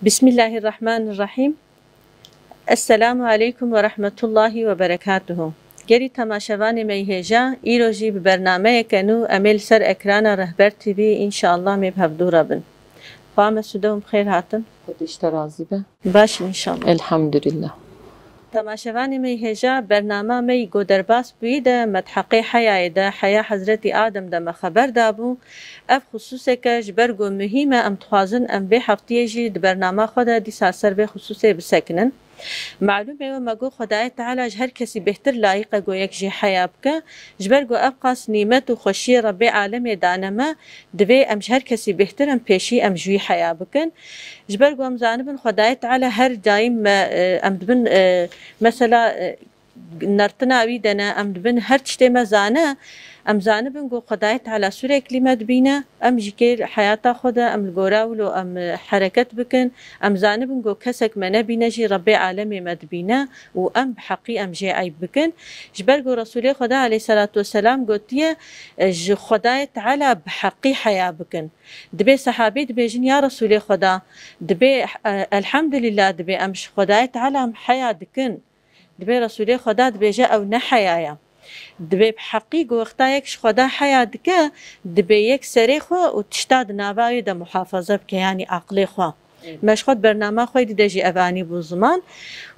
بسم الله الرحمن الرحیم. السلام علیکم و رحمت الله و برکاته. گری تماشاوان میهجا ایروجی به برنامه کنو امل سر اکران رهبر تیوی انشاءالله میبهدورا بن. خواهم سودم خیر هاتن. خودش ترازی به. باش انشاءالله. الحمدلله. تماشاوان میهجا برنامه می گودرباس بیده متحقی حیای ده حیا حضرت آدم ده مخبر دابو. اف خصوصه که جبرگو مهمه ام تخوازن ام به هفتیه جی ده برنامه خود دی ساسر به خصوصه بسکنن. معلومه و مگو خدای تعالی هر کسی بهتر لایق گو یک جی حیا بکه جبرگو ابقاس نیمت و خوشی رب عالم دانمه دوی ام هر کسی بهتر ام پیشی ام جوی حیا بکن جبرگو ام زانبن خدای تعالی هر دایم ام دبن مثلا نرتنا ویدنا ام دبن هر چته مزانه ام زانبن گو خدای تعالی سوره کلمت بینه ام جکر حیاتا خدا ام گوراولو ام حرکت بکن ام زانبن گو کسک منه بینه جی رب عالم مد بینه و ام بحقی ام جی عیب بکن جبر گو رسول خدا علیه الصلاة والسلام گوتیه خدای تعالی بحقی حیا بکن دبی صحابی دبی جن یا رسول خدا دبی الحمدلله دبی امش خدای تعالی ام حیا دکن دبی رسول خدا دبی جا او نه حیایا دبی بحقیق وقتا یکش خدا حیا دکه دبی یک سری خو و تشتاد نوایی ده محافظه بکه یعنی عقلی خو مش خود برنامه خوی دیده جی اوانی بو زمان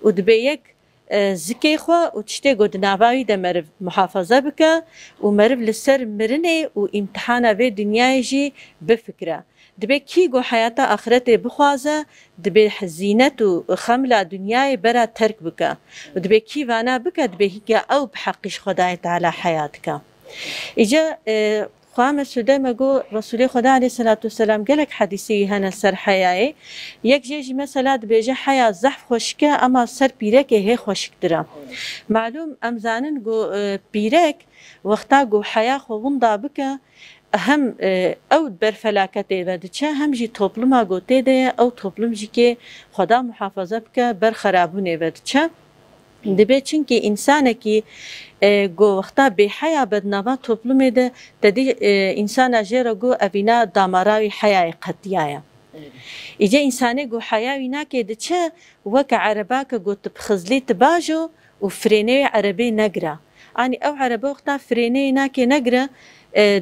و دبی یک زکی خو و تشتی گود نوایی ده مرف محافظه بکه و مرف لسر مرنه و امتحانه و دنیای جی بفکره دبی کی گو حیاتا آخرت بخوازه دبی زینت و خمل دنیای برا ترک بکه و دبی کی وانا بکه دبی هیگه او بحقش خدای تعالی حیات که ایجا خواهم سوده مگو رسول خدا علیه الصلاة والسلام گلک حدیثی هنه سر حیای یک جیجی مثلا دبیجه حیا زحف خوشکه اما سر پیرک هی خوشک دره معلوم امزانن گو پیرک وقتا گو حیا خووندا بکه هم او برفلاکته و دچه هم جی توپلما گوته ده او توپلم جی که خدا محافظه بکه بر خرابونه و دچه دبی چونکه انسان کی گو وقتا به حیا بدنوا توپلم ده تدی انسان اجرا گو اوینا دامراوی حیا قطیه ایجا انسانی گو حیاوی نکه دچه وک عربا که گو تبخزلی تباجو و فرینه عربی نگره آنی او عربا وقتا فرینه نکه نگره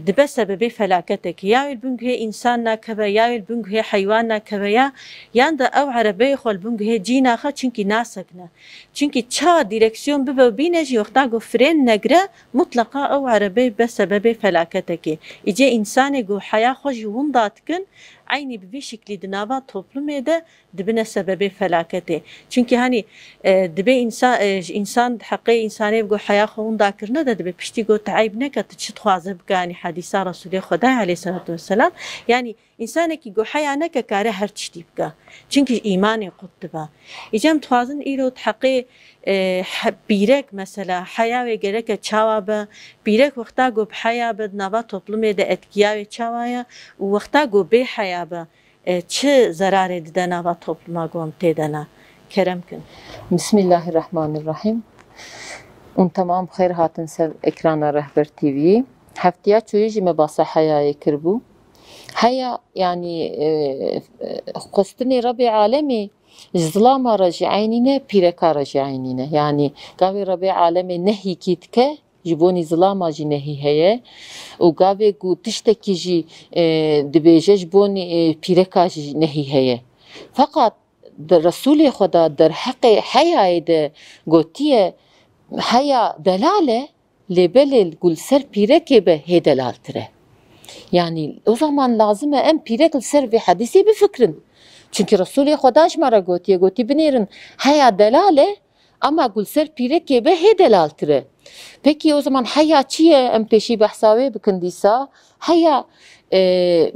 دبه سبب فلاکتك یا البنگ هی انسان نکبه یا البنگ هی حیوان نکبه یا ده او عربه خو البنگ هی جی نخه چونکی ناسکنه چونکی چه دیرکسیون ببه بینه جی وقتا گو فرین نگره مطلقا او عربه به سبب فلاکتك ایجا انسان گو حیا خوش وندات کن عینی به شکلی دنوا توپلمه ده دبنه سبب فلاکته چونکی هنی دبی انسان حقی انسانی بگو حیا خون داکرنه ده دبی پشتی گو تعیب نکت چه خوازه بگانی حدیث رسول خدا علیه الصلاة والسلام یعنی انسانی که گو حیا نکه کاره هر چتی بگه چونکی ایمانی قطبه ایجام توازن ایرو حقی بیرک مثلا حیاوی گرک چاوابه بیرک وقتا گو بحیا بد نوا توپلمه ده اتکیاوی چاوایا و وقتا گو به حیا به چه ضراری ده نوا توپلما گوم تیدنا کرم کن بسم الله الرحمن الرحیم اون تمام خیر هاتن سر اکران رهبر تیوی هفتیا چوی جی مباسه حیای کربو حیا یعنی قصتنی رب عالمی ظلام رجعینینه پیرکا رجعینینه یعنی قاوی رب عالمی نهی کیت که جبونی ظلام جی نهی هیه و قاوی گو تشتکی جی دبیجه جبونی پیرکا جی نهی هیه فقط در رسول خدا در حق حیای ده گوتیه حیا دلاله لبل گل سر پیرکه به هی دلال تره yani o zaman lazım em pirek ser ve hadisi bir fikrin. Çünkü Resulü Xudaş mara goti binirin haya delale ama gul ser pirek be he delaltire. Peki o zaman haya çiye em peşi bahsawe bikindisa haya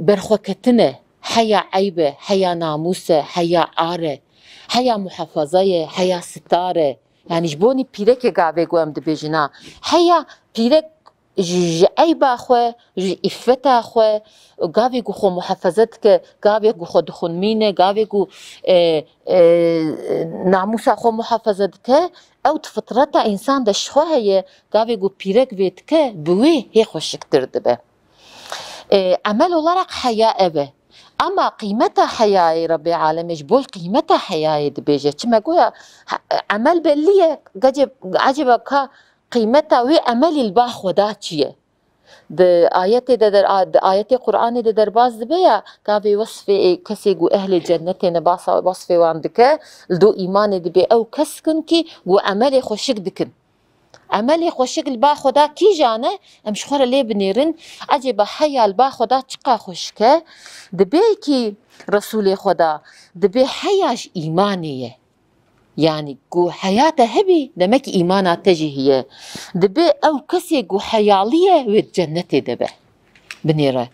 berxoketine haya aybe haya namusa haya are haya muhafazaye haya stare yani jboni pirek gave go em dibejina haya pirek جي عيبا خو جي إفتا خو قاوي جو خو محافظتك قاوي جو خو دخون مينة قاوي جو ناموسا خو محافظتك أو تفطرتا إنسان ده شخوها هي قاوي جو بيرك بيتك بوي هي خوشك تردبه عمل olarak حياء به اما قيمتها حياة ربي عالمش بول قيمتها حياة دبيجة كما قويا عمل بلية عجبك قيمتها وي عمل الباخ وداتشيه د آيات قرآن د درباز دبيا كافي وصفي كسي قو أهل الجنة نباسا وصفي واندك لدو إيمان دبي أو كسكنكي قو عملي خوشك دكن عملي خوشك البا خدا كي جانا امش خورا لي بنيرن عجب حيا البا خدا تشقا خوشك دبي كي رسول خدا دبي حياش إيمانية يعني قو حياته هبي دمك إيمانات تجيهية دبي أو كسي قو حيالية والجنة دبي بنيرة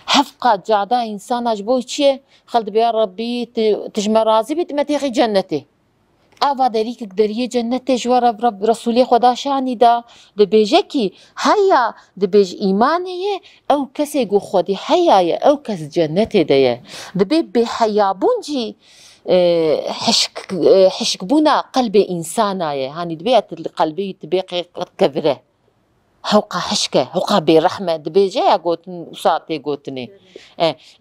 حفقة جعدا إنسان أجبوه چيه خلد بيا ربي تجمع رازي بتمتيخي جنتي آوا داريك قدرية جنتي جوار رب رسولي خدا شاني دا دبيجكي هيا دبيج إيمانية أو كسي قو خدي حياية أو كس جنتي دايا دبي بحيابونجي حشك بونا قلب إنساناية هاني دبيت القلبي تبيقي كبره هوقا حشكة هوقا برحمة دبي جاية قوتن وساطي قوتني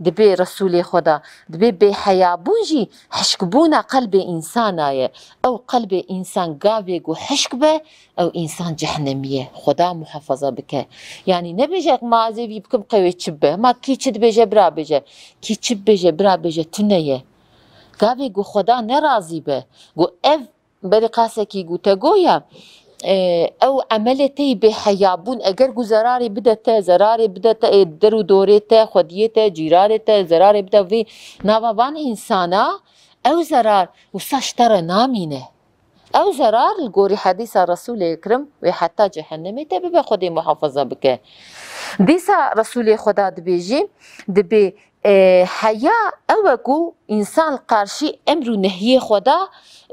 دبي رسولي خدا دبي بحياة بونجي حشك بونا قلب إنساناية أو قلب إنسان قابق وحشك به أو إنسان جهنمية خدا محافظة بك يعني نبيجك ما زي بكم قوي تشبه ما كي تشبه برا بيجا كي تشبه برا بيجا تنية قابي قو خدا نرازي به قو اف برقاسكي قو تقويا او عملتي بحيابون اگر قو زراري بدتا درو دوريتا خوديتا جيرارتا زراري بدا في نوابان انسانا او زرار وساشتر نامينه او زرار القوري حديث رسول اكرم وحتى جهنمي تبي خودي محافظة بك ديسا رسول خدا دبيجي دبي حياة اوكو انسان قارشي امر نهي خدا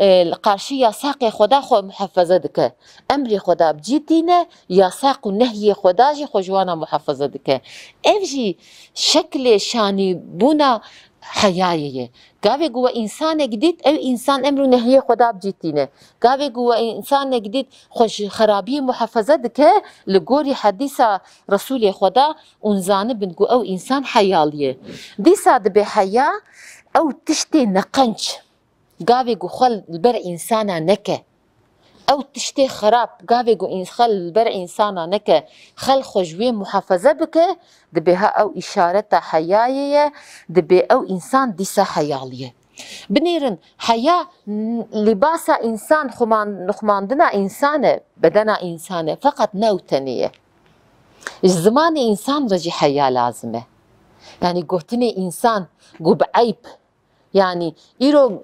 القارشي يساق خدا خو محافظة دك امر خدا بجيتينا يساق نهي خدا جي خجوانا محافظة دك افجي شكل شاني بونا حياية قاوي قوة إنسان جديد أو إنسان أمر نهي خدا بجيتينه قاوي قوة إنسان جديد خوش خرابية محافظة دك لقوري حديثة رسول خدا انزان بنقو أو إنسان حيالية دي ساد بحياة أو تشتي نقنش قاوي قو خل البر إنسانا نكه أو تشتي خراب قاوي قو خل البر إنسانا نكه خل خجوية محافظة بك دبيها أو إشارة حياية دبي أو إنسان ديسا حيالية بنيرن حياة لباسا إنسان خماندنا إنسانة بدنا إنسانة فقط نوتنية الزمان إنسان رجي حياة لازمة يعني قوتني إنسان قو بعيب يعني إيرو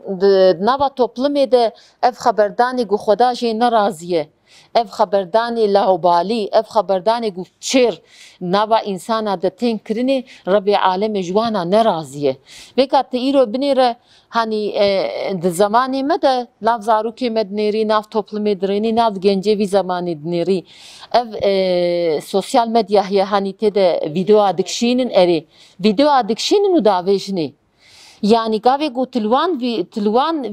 نابا توبلمي ده اف خبرداني قو خدا جي نرازيه اف خبرداني لعبالي اف خبرداني قو تشير نابا إنسانا ده تين كريني ربي عالم جوانا نرازيه ويكات إيرو بنيره هاني ده زماني مدى لاف زاروكي مدنيري ناف توبلمي دريني ناف جنجيوي زماني دنيري اف سوسيال ميديا هي هاني تده فيديو ادكشينن اري فيديو ادكشينن وداويجني يعني قاوي قو تلوان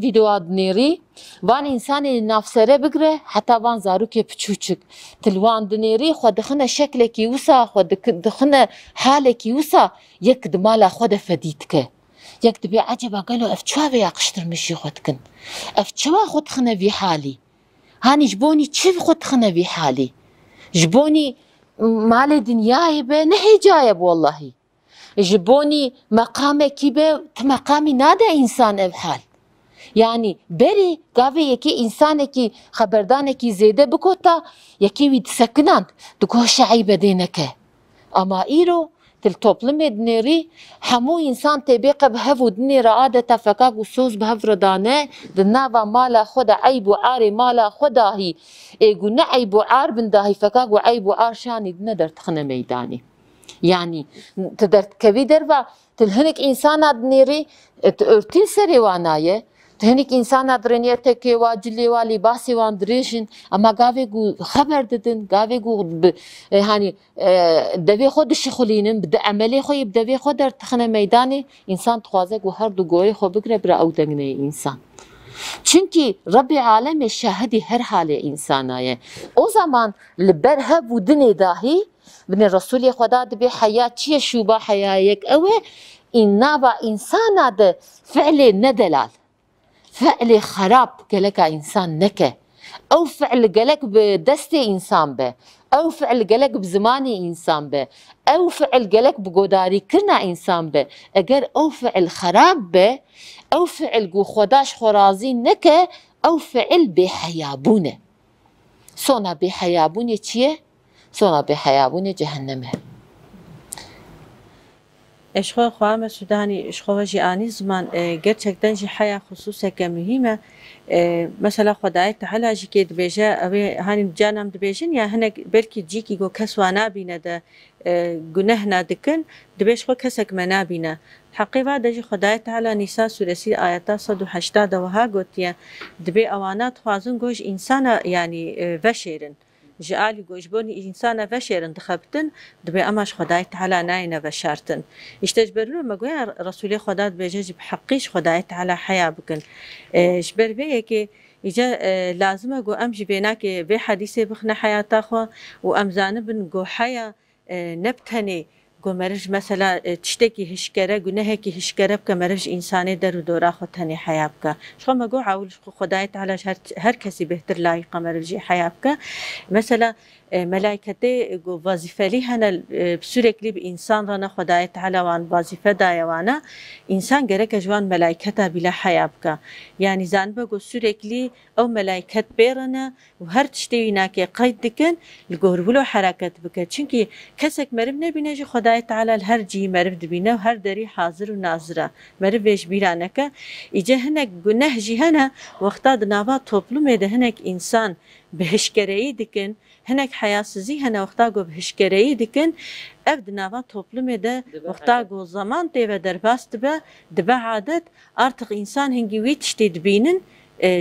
فيديوهات دنيري وان انساني نافسره بقره حتى وان زاروكي بچوچك تلوان دنيري خو دخنه شكلك يوسا خو دخنه حالك يوسا يك دمالا خو فديتك يك دبي عجبا قالوا افتشوا يا قشتر مشي خدكن افتشوا خد خنا في حالي هاني جبوني تشيف خد خنا في حالي جبوني مال دنياي به نهي جايب والله جبوني مقامك به مقامي نادا انسان بحال يعني بري قاوي يكي انسانك خبردانك زيده بكوتا يكي ويد سكنان تكوش عيبه دينك اما ايرو تلتوبلمي دنيري حمو انسان تبيق بهفو دنيرا عادة فكاك وسوز بهفر دانه دنابا مالا خدا عيب وعاري مالا خدا هي ايقو نعيب وعار بنداهي فكاك وعيب وعار شاني دندر تخنا ميداني يعني تقدر كبي دربا تلهنك إنسانة دنيري تأرتين سري واناية تهنك إنسانة درنيتك واجلي ولباسي واندريشن أما قاوي خبر ددن قاوي هاني دبي خود الشخولينن بدا عملي خوي بدبي خود تخنا ميداني إنسان تخوازك وهر دو قوي خو بقرب برا أو دنگني إنسان چونكي ربي عالم الشاهدي هر حالة إنساناية او زمان لبرهب ودني داهي بن الرسول خدا دبي حياة چيه شوبا حيايك اوه إن نابا إنسان ده فعل ندلال فعل خراب قالك إنسان نكه أو فعل قالك بدستي إنسان به أو فعل قالك بزماني إنسان به أو فعل قالك بقداري كرنا إنسان به أجر أو فعل خراب به أو فعل قو خداش خرازي نكه أو فعل بحيابونه صونا بحيابونه چيه؟ صونا بحيابونه جهنمه اشخوا خوام سودانی اشخوا جیانی زمان gerçekten جی حیا خصوصا كمهمة مثلا خدای تعالی جی که دبیجه اوی هنی جانم دبیجن یا هنگ بلکی جی کی گو کس وانا بینه ده گناه ندکن دبیش خو کسک منا بینه حقیقت دجی خدای تعالی نیسا سورسی آیات 180 وها گوتیه دبی اوانات خوازن گوش انسان یعنی وشیرن جعلی گوش بونی انسان وشیرن دخبتن دبی اماش خدای تعالی ناینه وشارتن اشتجبرلو مگویا رسول خدا دبیجه بحقیش خدای تعالی حیا بکن جبر بیه که ایجا لازمه گو ام جبینا که به حدیث بخنه حیاتا خو و ام زانبن گو حیا نبتنی گو مرج مثلا تشتكي هشكره گناهكي هشكره بك مرج انساني در دورا خو تني حياه بك شو ما جو عاول خدای تعالی هر کسی بهتر لایق مرجي حياه بك مثلا ملائكته جو وظيفه لي هنا بسوركلي بانسان رانا خدای تعالی وان وظيفه دايوانا انسان گرك جوان ملائكته بلا حياه بك يعني زانبه جو سوركلي او ملائكه بيرنا وهر تشتوينا كي قيد دكن الجوربلو حركت بك چونكي كسك مرب نبينجي خدای تعالی هر جی مرب دبینه و هر دری حاضر و ناظره مرب بیش بیرانه که ایجا هنک گناه جی هنه وقتا دنابا توپلومه ده هنک انسان بهشکرهی دکن هنک حیاسزی هنه وقتا گو بهشکرهی دکن اف دنابا توپلومه ده وقتا گو زمان تیوه درباست به دبه عادت ارتق انسان هنگی ویتشتی دبینن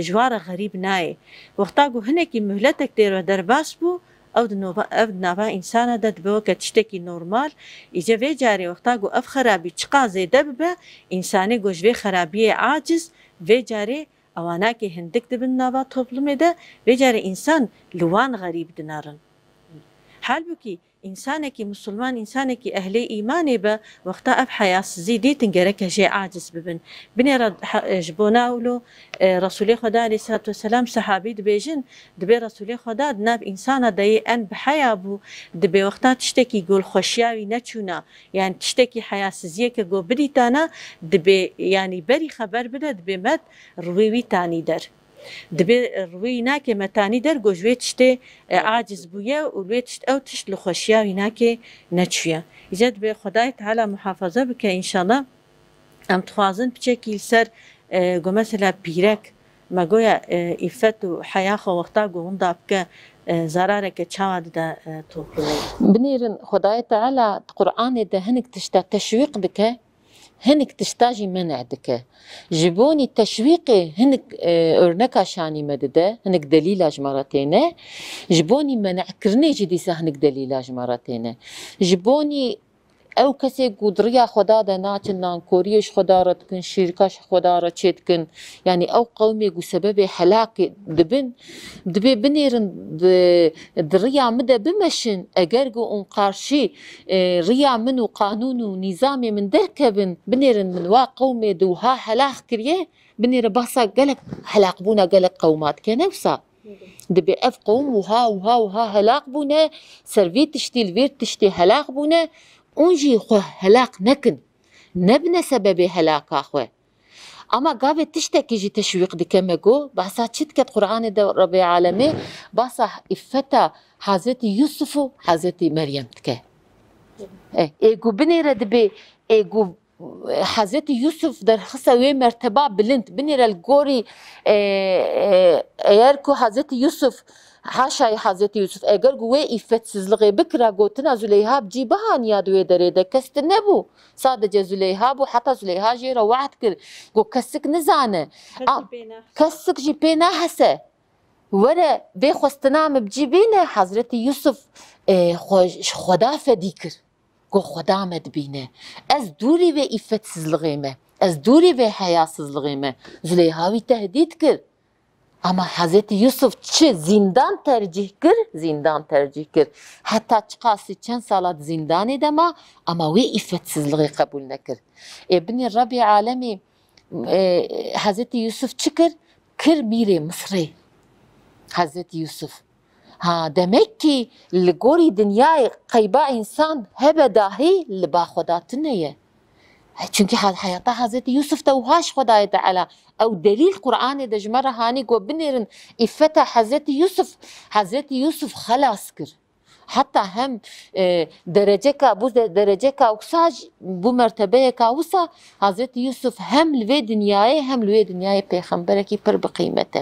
جوار غریب نای وقتا گو هنکی مهلتک تیوه درباست بو او دنابا انسان ده دبو که تشتکی نورمال ایجا وی جاری وقتا گو اف خرابی چقا زیده ببه انسانی گوش وی خرابی عاجز وی جاری اوانا که هندک دبن نابا توپلومه ده وی جاری انسان لوان غریب دنارن حال بکی انسانه کی مسلمان انسانه کی اهل ایمانه به وقتا اب حیاس زیدی تنگرک جی عاجز ببن بنی رد جبوناولو رسول خدا علیه الصلاه والسلام صحابی دبیجن دبی رسول خدا ناب انسان دای ان بحیابو دبی وقتا تشتکی گل خوشیاوی نچونا یعنی تشتکی حیاس زیه که گو بریتانا دبی یعنی بری خبر بده دبی مد رویوی تانی در دبي روي ناكي متاني در جوجوي تشتي عاجز بويا ولوي تشت او تشت لخوشيا ويناكي نتشويا يجد بي خداي تعالى محافظه بك ان شاء الله ام تخوازن بشكل سر جو مثلا بيرك ما جويا إفت وحياة وقتا جو وندا بك زرارك تشاود دا توكل بنيرن خداي تعالى القرآن ده هنك تشويق بك هنك تشتاجي منع دكه جبوني التشويقي هنك ارنكا شاني مدده هنك دليلاج مرتين جبوني منع كرني جديسه هنك دليلاج مرتين جبوني او کسی قدریا خدا ده ناچنان کوریش خدا را تکن شرکاش خدا را چید کن یعنی او قومی گو سبب حلاک دبن دبی بنیرن دریا مده بمشن اگر گو اون قارشی ریا من و قانون و نظام من درکبن بنیرن من وا قومی دوها حلاق کریه بنیر باسا قلق حلاق بونا قلق قومات كنفسا دبي اف قوم وها حلاق بونا سرفيت تشتي الفير تشتي حلاق بونا اونجي خو هلاك نكن نبنى سبب هلاك اخوه اما قابل تشتكي جي تشويق دي كمجو باسا تشتكت قرآن ده رب العالمين باسا افتا حضرتي يوسف حضرتي مريم تكه ايقو بني ردبي ايقو حضرتي يوسف در خصوي مرتبة بلند بني الجوري اياركو حضرتي يوسف حاشا حضرت يوسف اگر گوی افت سزلغی بکرا گوتنا زلیها بجیبها نیادوی دریده کست نبو صادجه زلیها بو حتی زلیها جی رو وعد کر گو کسک نزانه کسک جی پینا حسه وره بی خوستنام بجیبینه حضرت یوسف خدا فدی کر گو خدا مد بینه از دوری و افت سزلغیمه از دوری و حیا سزلغیمه زلیهاوی تهدید کر Ama Hazreti Yusuf çi zindan tercih kir, zindan tercih kir. Hatta çıkası çend salat zindan edema ama ve iffetsizliği kabul nekir. Bini Rabbi alemi Hazreti Yusuf çıkır, kir mire Mısri. Hazreti Yusuf. Ha demek ki li gori dünyayı kayba insan hebe dahi li bakhudatıneye. Çünkü hayata Hazreti Yusuf da uhaş Khudaya Teala او دلیل قرآن د جمره هانی گو بنیرن افتا حضرت یوسف خلاص کر حتی هم درجه کا اکساج بو مرتبه کا وسا حضرت یوسف هم لوی دنیای پیغمبر کی پر بقیمته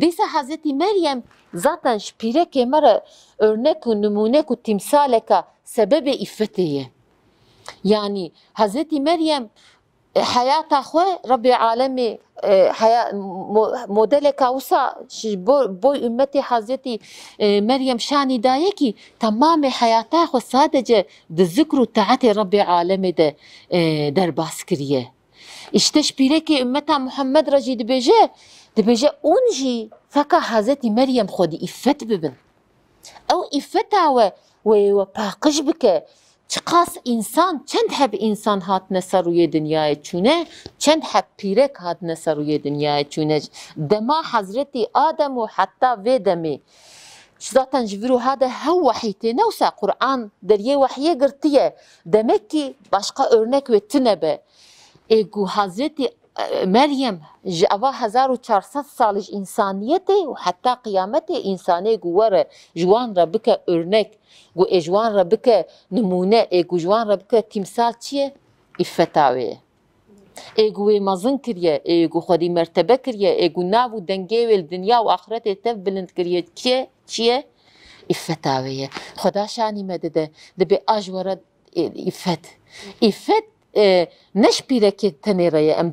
دیسا حضرت مریم zaten şpire kemara örnek و numune و timsale ka sebebi iffetiye yani Hazreti Meryem hayata xwe Rabbi alemi modele kawsa boy ümmeti Hazreti Meryem şani daye ki tamam hayata xwe sadece de zikru taati Rabbi alemi de derbas kiriye. İşte şpireki ümmeta Muhammed raci dibêje on jî feka Hazreti Meryem xwedî iffet bibin. Ew iffeta we paqij bike. Çıkas insan, çend hep insan hatne saruye dünyaya çune, çend hep pirek hatne saruye dünyaya çune. Dema Hazreti Adem ve hatta ve demi. Zaten jiviru hada hev vahiyte nevsa Kur'an deriye vahiye girtiye. Demek ki başka örnek ve tünebe. Egu Hazreti Meryem ava 1400 salış insaniyete ve hatta kıyamete insane guvara jwan rabike örnek gu ejwan rabike numune egu jwan rabike timsal çiye iffetawe egu mazın kiriye egu xwedî mertebe kiriye egu nav denge vel dünya ve ahirete tev bilind kiriye çiye iffetawe Xuda şanî me dide dibe ajwara iffet neşpireke tenereye em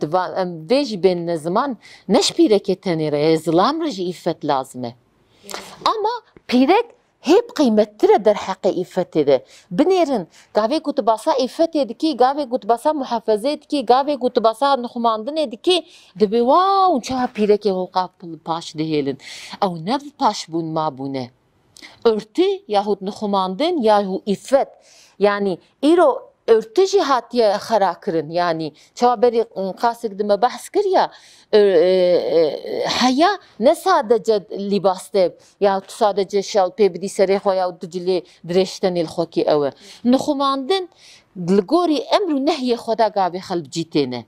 vêjî bên zaman neşpireke tenereye zilam re jî iffet lazım e. Ama pîrek hep kıymetli der hakkı iffetê de. Binêrin gavê ku tu basa iffetê dikî, gavê ku tu basa muhafezê dikî, gavê ku tu basa nixumandinê dikî, dibe wow çawa pîrekê holqa paş dihêlin. Ew ne paş bûn mabûne. Örtü yahut nixumandin yahut iffet. Yani îro örtü jî hatiye xera kirin yani çawa berî qasek dime behs kiriya heya ne sadece libas de ya tu sadece şal pê bidî serê xwe ya tu cilê dirêjtenê li xwe kê ew e nixumandin li gorî emr û nehyê xwe de gavê xwe bicî têne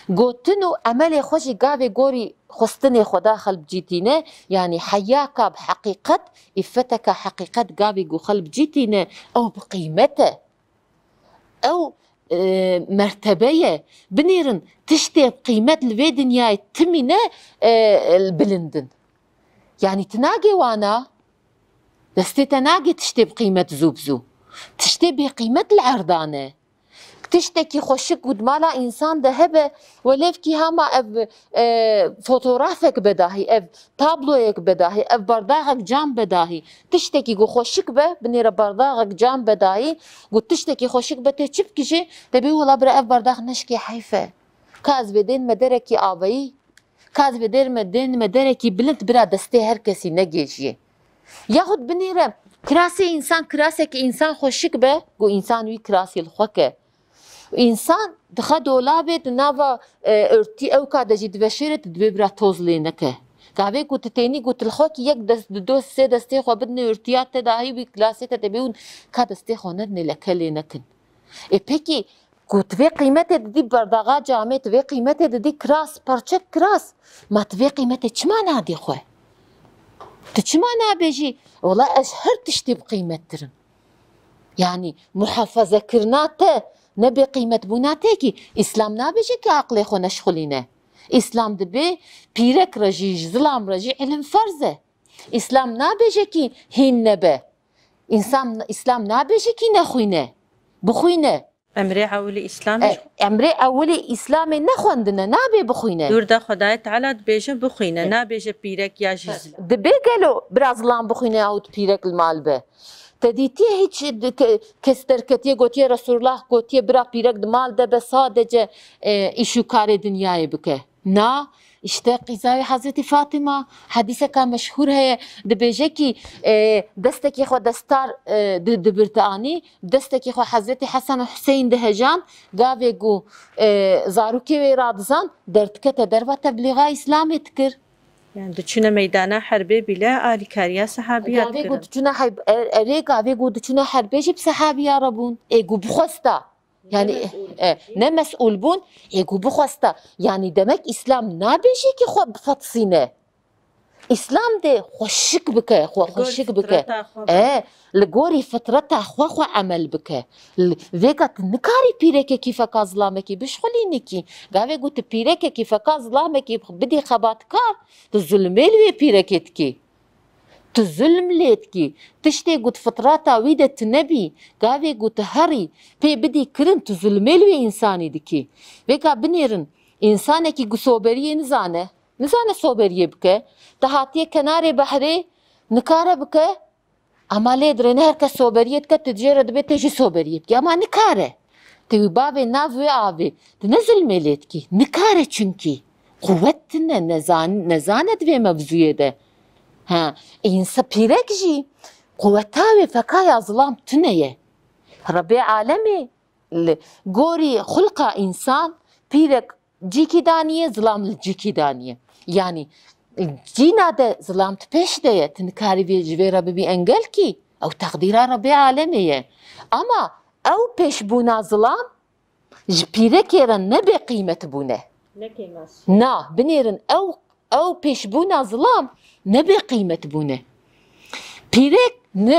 gotin û emelê xwe jî gavê gorî xwestinê xwe de xwe bicîtîne yani heyaka bi heqîqet iffeteka heqîqet gavê gu xwe bicî tîne ew bi qîmet e ew mertebeye binêrin tiştê qîmet li vê dünyayê timîne bilindin. Yani tu nagê wana destê te nagê tiştê bi qîmet zû bi zû. Tiştê bê qîmet li erdan e. Tiştekî xweşik û di mala însan de hebe welêvkî hema ev fotoğrafek be dahî, ev tabloyek be dahî, ev bardaxek cam be dahî. Tiştekî ku xweşik be binêre bardaxek cam be dahî got tiştekî xweşik be tê çi bikîjî debê wela bire ev bardax neşkê heyf e. Ka ez vê dên me derekî avayî, ka ez vê dên me derekî bilind bira destê her kesî negêjiye. Yahut binêre kirasê însan kirasekî însan xweşik be got însan wî kirasê li xwe ke. İnsan dixe dolabê di nava örtî ew ka de jî diveşêre tu dibê bira toz lê neke. Gavê ku tu tenî got li xwe kî yek dest di doz sê destê xwe bidine örtîya te dahî wî kilasê te dibê û ka destê xwe nedine leke lê nekin. Pekî ku tu vê qîmetê didî berdaxa camê tu vê qîmetê didî kiras parçek kiras ma tu vê qîmetê çima nadî xwe? Tu çima nabêjî wala ez her tiştê bi qîmettirim. Yani muhafazekirina te ne be kıymet bûna tê ki İslam nabêje ki aqlê xwe neşxulîne. İslam dibe pîrek re jî ji zilam re jî ilim ferz e. İslam nabêje ki hîn nebe. İslam nabêje ki nexwîne. Bixwîne. Emrê ewlî İslam Emrê ewlî İslamê nexwendine nabê bixwîne. Dûr de Xwedayê Teala dibêje bixwîne nabêje pîrek ya jî zilam. Dibe gelo bira zilam bixwîne yahut pîrek li mal be. Tedîtiye hiç kes derketiye gotiye Resulullah gotiye bira pîrek di mal de be sadece îş û karê dünyayê bike. نا اشتا قیزاوی حضرت فاطمه حدیثه که مشهور هی دبیجه کی دسته خو دستار دبرتانی دسته خو حضرت حسن و حسین دهجان گاوی گو زاروکی وی رادزان درتکت دروا تبلیغا اسلامی تکر يعني دچونه ميدانا حربي بلا آلي كاريا صحابيات گاوی گو دچونه حرب اری گاوی گو دچونه حربی جب صحابیا ربون ایگو بخوستا يعني نه مسؤول بون يقو بخواستا يعني دمك إسلام نابيشي كي خو بفتصينه إسلام ده خوشك بك خوشك بك لقوري فترتها خو عمل بك ذيك نكاري بيرك كيف كازلامك بشخلينكي قاوي قلت بيرك كيف كازلامك بدي خبات كار تظلمي لي بيركتكي تظلم ليتكي تشتي قد فتراتا ويدة نبي قاوي قد هري بي بدي كرن تظلمي لوي إنساني دكي بيكا بنيرن إنسانكي قو صوبريه نزانه صوبريه بك تهاتيه كناري بحري نكاره بك أما ليدري نهركا صوبريه تك تجيرد بي تجي صوبريه بك أما نكاره تيوي بابي نافوي آوي تنزل ميليتكي نكاره چنكي قوتنا نزانت في مبزوية ده ها إنسا بيرك جي قوتاوي فكايا ظلام تنية ربي عالمي قوري خلقا إنسان بيرك جيكي دانية ظلام الجيكي دانية يعني جينا ده ظلام تبيش ده تنكاري في جويرا ببي انجلكي أو تقديرا ربي عالمي أما أو بيش بونا ظلام بيرك يرن نبي قيمة بونه نا بنيرن أو بيش بونا ظلام نبي قيمة بونه بيرك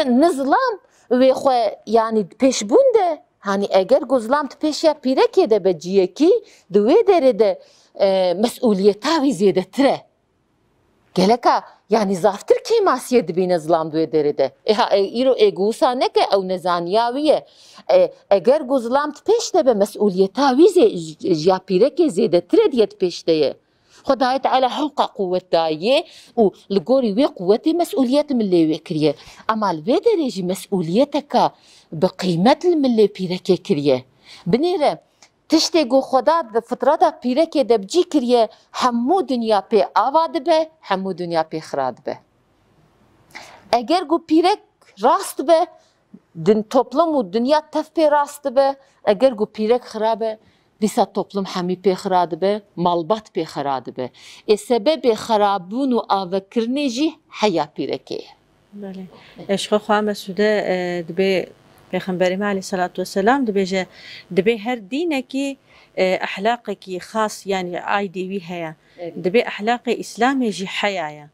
نظلام ويخو يعني بيش بونده هاني اگر گزلام تبيشيا بيرك يده بجيكي دوي داره ده مسؤوليتاوي زيادة تره گلكا يعني زافتر كي ماسيه دبين ظلام دوي داره ده ايرو ايگوسا نكه او نزانياويه اگر گزلام تبيش ده بمسؤوليتاوي جيا بيرك زيادة تره ديت بيش ده خدايت على حلقة قوة داية ولقوري وي قوتي مسؤولية من اللي وكريه أما الويدر يجي مسؤوليتك بقيمة من اللي بيركي كريه بنيرة تشتيقو خدا فترة بيركي دبجي كريه همو دنيا بي آواد به همو دنيا بي خراد به اگر گو بيرك راست به دن توپلم و دنيا تف بي راست به اگر گو بيرك خرابه دیسا toplum همی پی خراد به مالبات پی خراد به سبب خرابون و آوکرنی جی حیا پیرکه بله اشخا خواه مسوده دبی پیغمبر ما علیه الصلاة والسلام دبی هر دینه که احلاقه که خاص يعني عايدي ويها دبي احلاق اسلامي جي حياة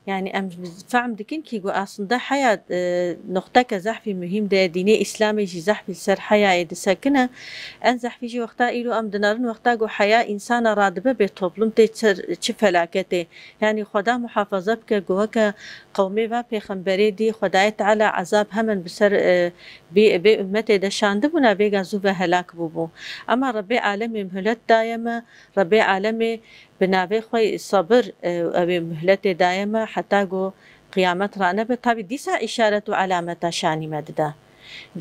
يعني ام فهم دكين كي جو اصلا ده حياة نقطة كزحفي مهم ده ديني اسلامي جي زحفي سر حياة ساكنة ان زحفي جي وقتا ايلو ام دنارن وقتا جو حياة انسان رادبه بطبلم تي فلاكته يعني خدا محافظة بك جوهك قومي و پیغمبری دی خدای تعالی عذاب همن بسر بی امت دشانده بنا بیگا زو به هلاک بو اما رب عالم مهلت دائمه رب عالم بناوی خوی صبر او مهلت دائمه حتی گو قیامت رانه به طبی دیسا اشاره و علامت شانی مدده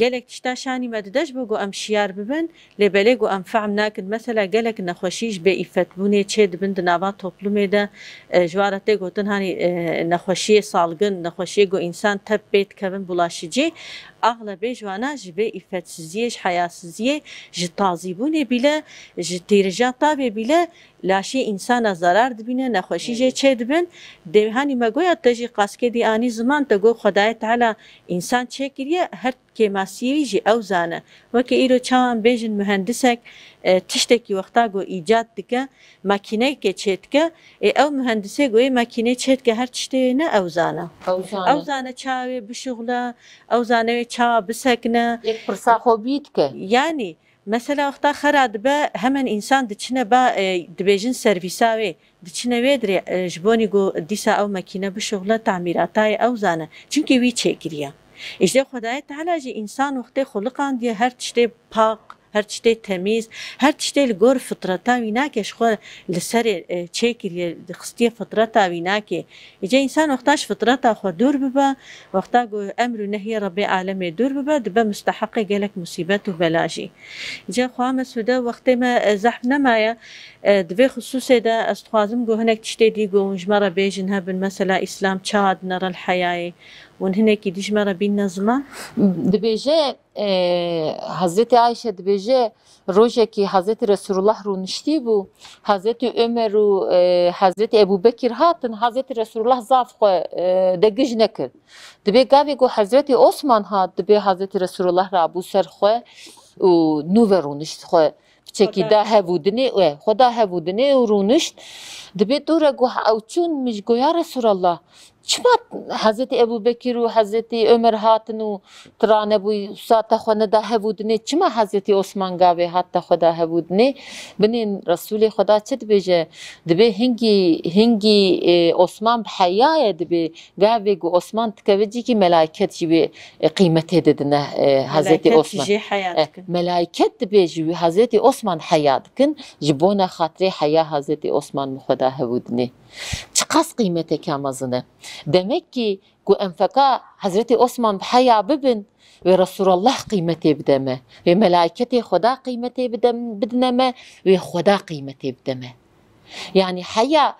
قالك تشتاشاني ما دداش بقو ام شيار ببن لبلغو ام فعم ناكد مثلا قالك نخوشيش بإفتبوني تشيد بند نابات طبلومي دا جوارتي قوتن هاني نخوشي صالقن نخوشي قو انسان تب بيت كبن بلاشجي اغلبي جوانا جبي إفتسزيه حياسزيه جتازيبوني بلا جتيرجان طابي بلا لاشي انسان ضرر دبينه نخوشي جي تشيد بن دي هاني ما قويا تجي قاسكي دي اني زمان تقو خداي تعالى انسان تشكريه هر كيماسيوي جي اوزانه وكي ايرو چاوان بيجن مهندسك تشتكي وقتا ايجاد دكا ماكينه كي تشيتكا او مهندسه قوي ماكينه تشيتكا هر تشتينه اوزانه اوزانه چاوي بشغله اوزانه چاوا بسكنه يك برساخو بيتك يعني مثلا وقتا خراد با همن انسان دچنه با دبيجن سرويساوي دچنه ويدري جبوني گو ديسا او ماكينه بشغله تعميراتاي اوزانه چونكي وي چيكريا اجده خدای تعالی جي انسان وقت خلقان دي هر تشتي پاک هر تشتي تميز هر تشتي الجور فطرتا ويناكش خو لسر تشيكر خستيه فطرتا ويناكي يجي انسان وقتاش فطرتا خو دور ببا وقتا امر نهي ربي عالم دور ببا دبا مستحق جالك مصيبات وبلاجي جا خو مسوده وقت ما زحمه مايا دبي خصوصي دا استخوازم جو هناك تشتي دي جو جمره بيجنها بالمساله اسلام تشاد نرى الحياه ونهنك ديش مرة بين نظمة دبيجي حضرت عائشة دبيجي روجكي حضرت رسول الله رو نشتيبو حضرت عمر و حضرت ابو بكر هاتن حضرت رسول الله زاف خو دقج نكر دبي قاوي جو حضرت عثمان هات دبي حضرت رسول الله را ابو سر خو و نوورو نشت خو چکی دا هبودنی و خدا هبودنی و رونشت دبی دورا گو او چون مش گو یا رسول الله چما حضرت ابو بکر و حضرت عمر هاتن و ترانه بوی ساعت خونه دا هبودنی چما حضرت عثمان گاوی حتی خدا هبودنی بنین رسول خدا چت بیجه دبی هنگی عثمان بحیای دبی گاوی گو عثمان تکویجی کی ملائکت جی قیمت ددنه حضرت عثمان ملائکت دبی جی حضرت عثمان حیات کن جبونا خاطر حیا حضرت عثمان خدا هبودنی چقاس قیمت کامازنه demek ki bu enfaka Hazreti Osman haya bibin ve Resulullah kıymeti bideme ve melaiketi Xuda kıymeti bideme ve Xuda kıymeti bideme. Yani haya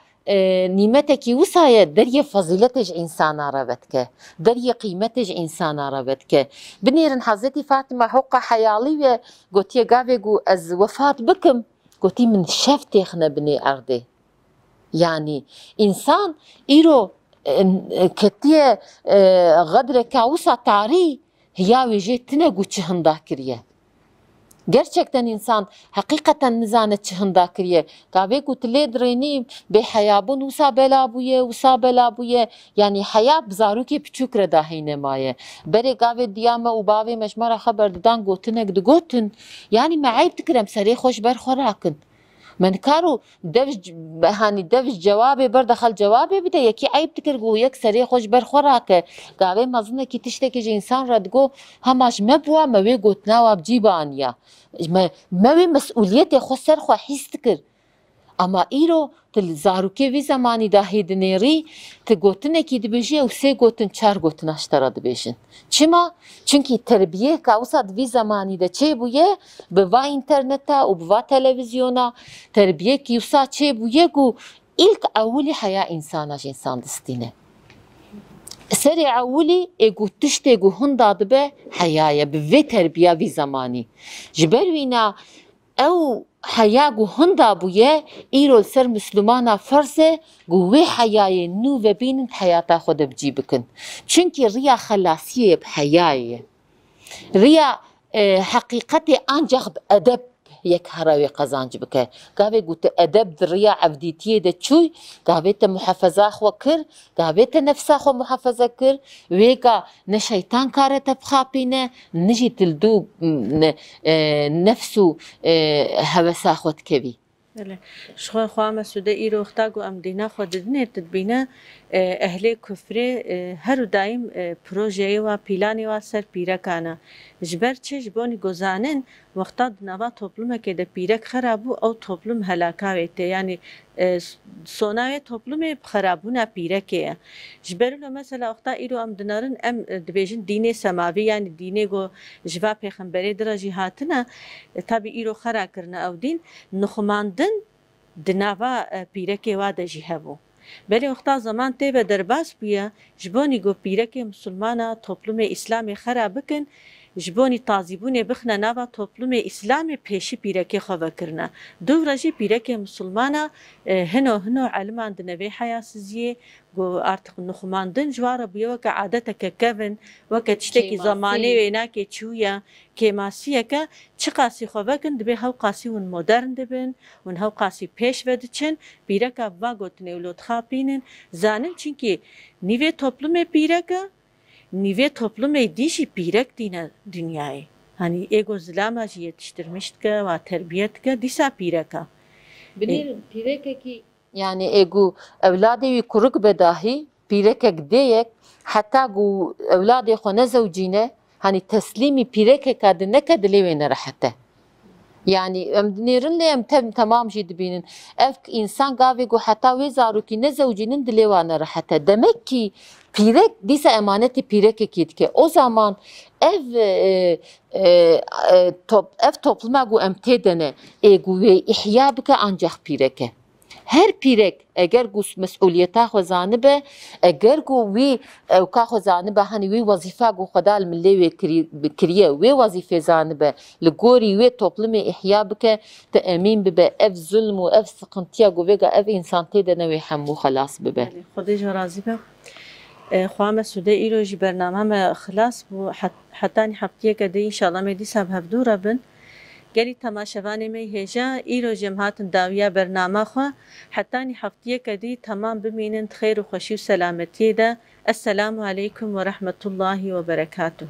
nimeteki usaya derye faziletej insana ravetke, derye kıymetej insana ravetke. Binirin Hazreti Fatıma hukka hayali ve gotiye gave gu az vefat bikim goti min şefte xne bini arde. Yani insan iro كتية غدر كاوسا تاري هيا وجهتنا قو چهندا كريه gerçekten insan hakikaten nizane çihında kiriye kabe kutile dreni be hayabun usa bela buye yani hayab zaruki küçük redahine maye bere kabe diyama u bave mecmara haber dan gotine gotun yani maayb tikrem seri hoş ber xorakın من كارو دفش جوابي بردخل جوابي بده يكي عيب تكرجو يك سري خوش برخوراك قاوي مظنه كي تشتكي انسان ردگو هماش مبوا موي گوتنا وابجيبانيا موي مسؤوليتي خو سر خو حس تكر اما ايرو تل زاروكي وي زماني داهي دنيري تگوتنه كي دبيجي و سي گوتن چار گوتن اشترا دبيجن چما çünkü terbiye kavsad vi zamani de çe buye beva interneta u beva televizyona terbiye ki usa çe buye gu ilk avuli haya insana insan distine seri avuli egu tişte gu hunda be hayaya be terbiye vi zamani jibervina او حیا گو هندا بویه ایرو سر مسلمانا فرزه گو وی حیای نو و بینن حیاتا خود بجی بکن چونکی ریا خلاصیه بحیایه ریا حقیقت انجاق ادب یک هراوی قزانج بکه گاوی گوت ادب در ریا عبدیتیه ده چوی گاوی تا محافظه خو کر گاوی تا نفسه خو محافظه کر ویگا نه شیطان کاره تبخاپینه نجی تلدو نفسو هوسا خود کوی شخوا خواه مسوده ای رو اختاگو ام دینا خود دنه تدبینه اهل کفره هر دایم پروژه و پیلانی و سر پیرکانه جبر چه جبونی گزانن وقتا دنوا topluma که ده پیرک خرابو او toplum هلاکاویته yani sonaya toplum خرابونه پیرکه جبرلو مثلا وقتا ایرو ام دنارن ام دبیجن دینه سماوی yani دینه گو جوا پیغمبری درجی هاتنه tabi ایرو خرا کرنه او دین نخماندن دنوا پیرکه واده جهبو بله وقتا زمان تیبه درباس بیا جبونی گو پیرکه مسلمانه toplum اسلامی خراب بکن جبونی تازیبونه بخنه نوا toplum اسلامی پیشی پیرکه خواه کرنه دو رجی پیرکه مسلمانه هنو علمان دنوی حیاسیزیه گو ارتق نخماندن جواره بیا وکا عادتا که کون وکا تشتکی زمانی وینا که چویا که ماسیه که چه قاسی خواه کن دبی هاو قاسی ون مدرن دبن ون هاو قاسی پیش ودچن پیرکه با گوتنه ولود خاپینن زانن چونکه نیوه toplum پیرکه نیوه toplum دیشی پیرک دینه dünyayı. Hani ego zlamacı yetiştirmiştke ve terbiyetke disa pireka. Bilir pireka ki yani ego evladevi kuruk bedahi pireka diyek hatta gu evlade xone zevcine hani teslimi pireka kad ne kad levene rahate. يعني ام دنيرن لي ام تمام جي دبينن اف انسان قاوي جو حتى وي زاروكي نزوجينن دليوانا راحته demek ki pirek dise emaneti pirek ekitke o zaman ev topluma gu emtedene egu ve ihya bike ancak pireke her pirek eğer gus mesuliyeta xozanıbe eğer gu vi ka xozanıbe hani vi vazifa gu xodal milli ve kriye ve vazife zanıbe ligori ve toplumu ihya bike te emin bibe ev zulm ev sıkıntıya gu vega ev insan tedene ve hamu xalas bibe خودی جرازی به خوام سوده ایرو جی برنامه ما خلاص بو حتی هفته کدی انشالله میدی سب هفدو ربن گلی تماشاوانی می هجا ایرو جماعت داویا برنامه خو حتی هفته کدی تمام بمینن خیر و خوشی و سلامتی ده السلام علیکم و رحمت الله و برکاته